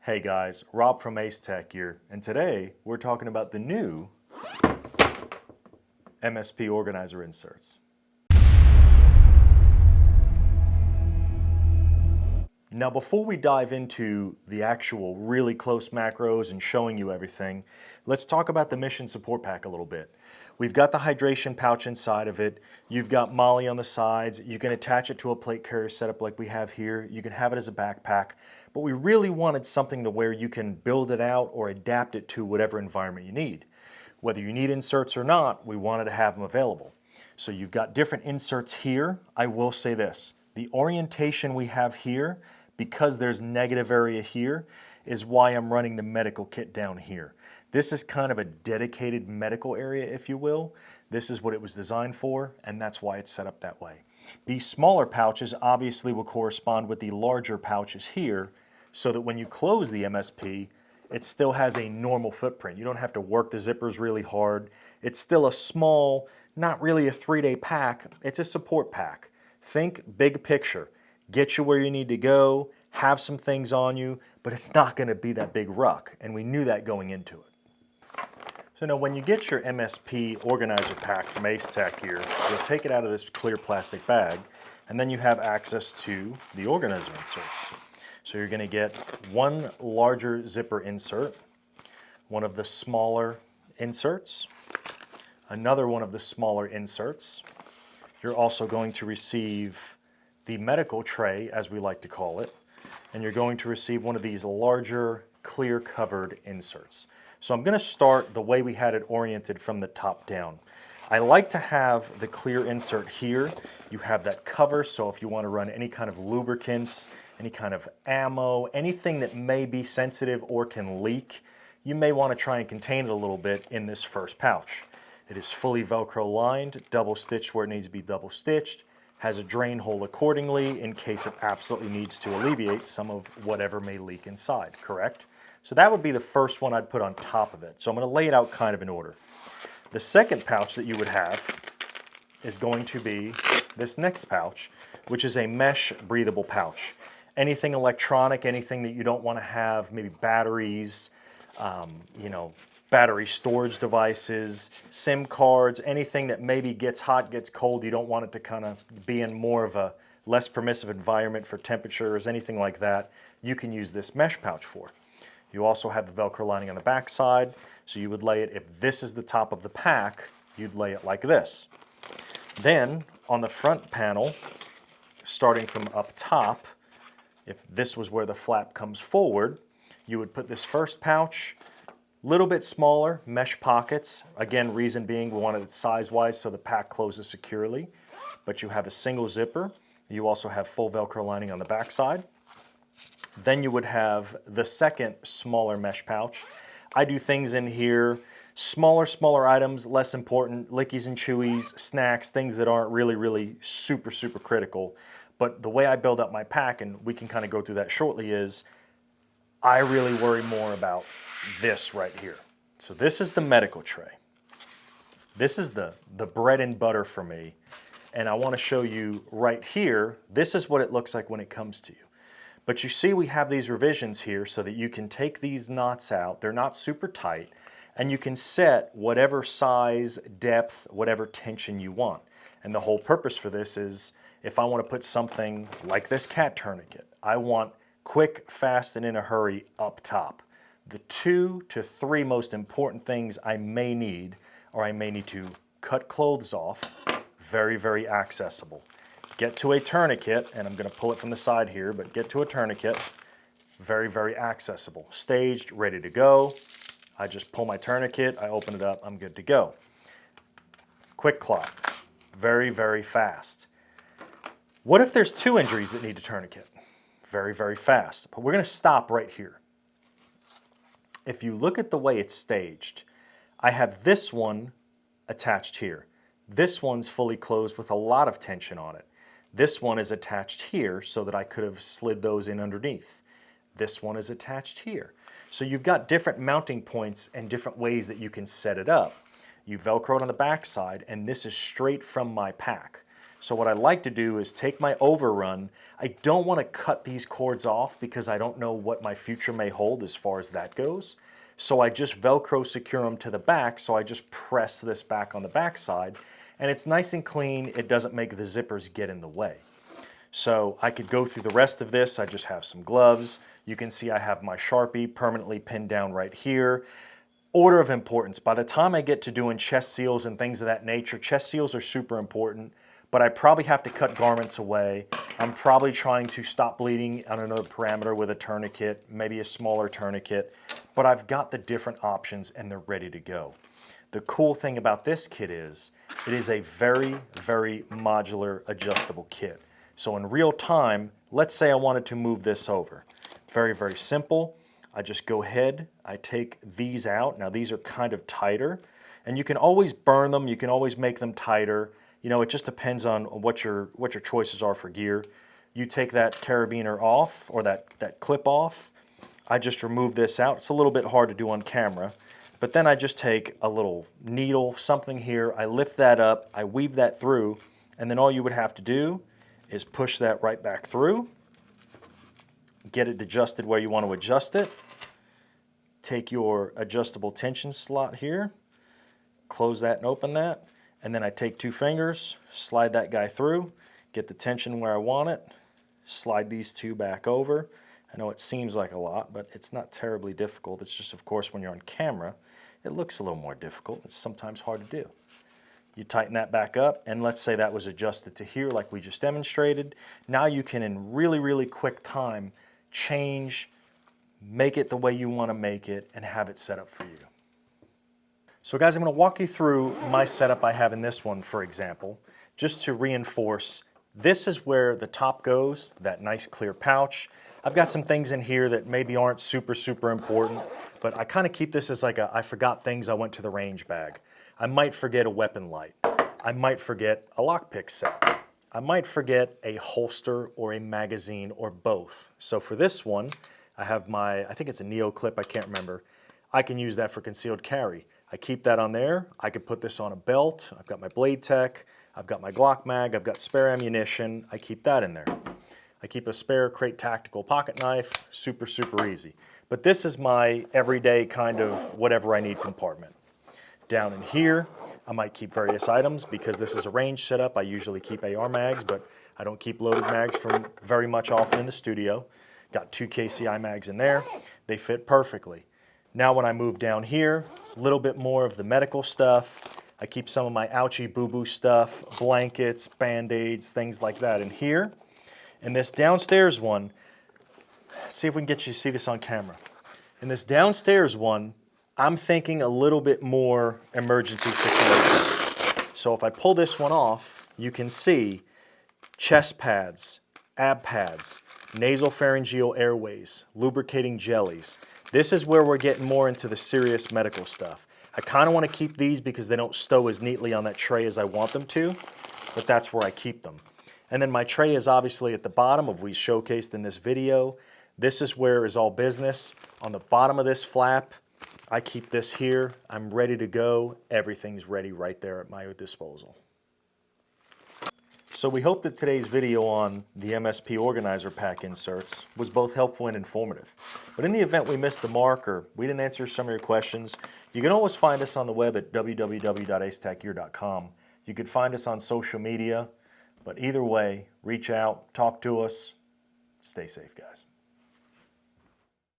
Hey guys, Rob from AceTac here, and today we're talking about the new MSP organizer inserts. Now before we dive into the actual really close macros and showing you everything, let's talk about the mission support pack a little bit. We've got the hydration pouch inside of it, you've got Molly on the sides, you can attach it to a plate carrier setup like we have here, you can have it as a backpack, but we really wanted something to where you can build it out or adapt it to whatever environment you need. Whether you need inserts or not, we wanted to have them available. So you've got different inserts here. I will say this, the orientation we have here, because there's negative area here, is why I'm running the medical kit down here. This is kind of a dedicated medical area, if you will. This is what it was designed for, and that's why it's set up that way. These smaller pouches obviously will correspond with the larger pouches here, so that when you close the MSP, it still has a normal footprint. You don't have to work the zippers really hard. It's still a small, not really a 3-day pack, it's a support pack. Think big picture. Get you where you need to go, have some things on you, but it's not going to be that big ruck, and we knew that going into it. So now when you get your MSP organizer pack from AceTac here, you'll take it out of this clear plastic bag, and then you have access to the organizer inserts. So you're going to get one larger zipper insert, one of the smaller inserts, another one of the smaller inserts. You're also going to receive the medical tray, as we like to call it, and you're going to receive one of these larger clear covered inserts. So I'm going to start the way we had it oriented from the top down. I like to have the clear insert here. You have that cover, so if you want to run any kind of lubricants, any kind of ammo, anything that may be sensitive or can leak, you may want to try and contain it a little bit in this first pouch. It is fully Velcro lined, double stitched where it needs to be double stitched, has a drain hole accordingly in case it absolutely needs to alleviate some of whatever may leak inside, correct? So that would be the first one I'd put on top of it. So I'm going to lay it out kind of in order. The second pouch that you would have is going to be this next pouch, which is a mesh breathable pouch. Anything electronic, anything that you don't want to have, maybe batteries, battery storage devices, SIM cards, anything that maybe gets hot, gets cold, you don't want it to kind of be in more of a less permissive environment for temperatures, anything like that, you can use this mesh pouch for. You also have the Velcro lining on the back side, so you would lay it, if this is the top of the pack, you'd lay it like this. Then, on the front panel, starting from up top, if this was where the flap comes forward, you would put this first pouch, little bit smaller, mesh pockets. Again, reason being we wanted it size-wise so the pack closes securely. But you have a single zipper. You also have full Velcro lining on the back side. Then you would have the second smaller mesh pouch. I do things in here, smaller items, less important, lickies and chewies, snacks, things that aren't really super critical. But the way I build up my pack, and we can kind of go through that shortly, is I really worry more about this right here. So this is the medical tray. This is the bread and butter for me. And I want to show you right here, this is what it looks like when it comes to you. But you see we have these revisions here so that you can take these knots out. They're not super tight. And you can set whatever size, depth, whatever tension you want. And the whole purpose for this is if I want to put something like this cat tourniquet, I want quick, fast, and in a hurry up top. The 2 to 3 most important things I may need, or I may need to cut clothes off, very accessible. Get to a tourniquet, and I'm going to pull it from the side here, but get to a tourniquet, very accessible. Staged, ready to go. I just pull my tourniquet, I open it up, I'm good to go. Quick clot, very fast. What if there's 2 injuries that need a tourniquet? Very fast. But we're going to stop right here. If you look at the way it's staged, I have this one attached here. This one's fully closed with a lot of tension on it. This one is attached here so that I could have slid those in underneath. This one is attached here. So you've got different mounting points and different ways that you can set it up. You Velcroed on the back side, and this is straight from my pack. So what I like to do is take my overrun. I don't want to cut these cords off because I don't know what my future may hold as far as that goes. So I just Velcro secure them to the back, so I just press this back on the back side, and it's nice and clean. It doesn't make the zippers get in the way. So I could go through the rest of this. I just have some gloves. You can see I have my Sharpie permanently pinned down right here. Order of importance. By the time I get to doing chest seals and things of that nature, chest seals are super important, but I probably have to cut garments away. I'm probably trying to stop bleeding on another parameter with a tourniquet, maybe a smaller tourniquet, but I've got the different options and they're ready to go. The cool thing about this kit is it is a very, very modular adjustable kit. So in real time, let's say I wanted to move this over. Very, very simple. I just go ahead, I take these out. Now these are kind of tighter, and you can always burn them, you can always make them tighter. You know, it just depends on what your choices are for gear. You take that carabiner off, or that clip off. I just remove this out. It's a little bit hard to do on camera, but then I just take a little needle, something here, I lift that up, I weave that through, and then all you would have to do is push that right back through, get it adjusted where you want to adjust it, take your adjustable tension slot here, close that and open that, and then I take 2 fingers, slide that guy through, get the tension where I want it, slide these 2 back over. I know it seems like a lot, but it's not terribly difficult. It's just, of course, when you're on camera, it looks a little more difficult. It's sometimes hard to do. You tighten that back up, and let's say that was adjusted to here like we just demonstrated. Now you can, in really, really quick time, change, make it the way you want to make it, and have it set up for you. So guys, I'm going to walk you through my setup I have in this one, for example, just to reinforce. This is where the top goes, that nice clear pouch. I've got some things in here that maybe aren't super, super important, but I kind of keep this as like a I forgot things, I went to the range bag. I might forget a weapon light. I might forget a lockpick set. I might forget a holster or a magazine or both. So for this one, I have my, I think it's a Neo clip, I can't remember. I can use that for concealed carry. I keep that on there. I could put this on a belt. I've got my Blade Tech. I've got my Glock mag. I've got spare ammunition. I keep that in there. I keep a spare Crate Tactical pocket knife. Super, super easy. But this is my everyday kind of whatever I need compartment. Down in here, I might keep various items because this is a range setup. I usually keep AR mags, but I don't keep loaded mags from very much often in the studio. Got 2 KCI mags in there. They fit perfectly. Now when I move down here, a little bit more of the medical stuff. I keep some of my ouchie boo-boo stuff, blankets, band-aids, things like that in here. And this downstairs one, see if we can get you to see this on camera. In this downstairs one, I'm thinking a little bit more emergency situation. So if I pull this one off, you can see chest pads, ab pads, nasopharyngeal airways, lubricating jellies. This is where we're getting more into the serious medical stuff. I kind of want to keep these because they don't stow as neatly on that tray as I want them to, but that's where I keep them. And then my tray is obviously at the bottom of we showcased in this video. This is where is all business. On the bottom of this flap, I keep this here. I'm ready to go. Everything's ready right there at my disposal. So we hope that today's video on the MSP organizer pack inserts was both helpful and informative. But in the event we missed the mark or we didn't answer some of your questions, you can always find us on the web at www.acetacgear.com. You could find us on social media, but either way, reach out, talk to us, stay safe, guys.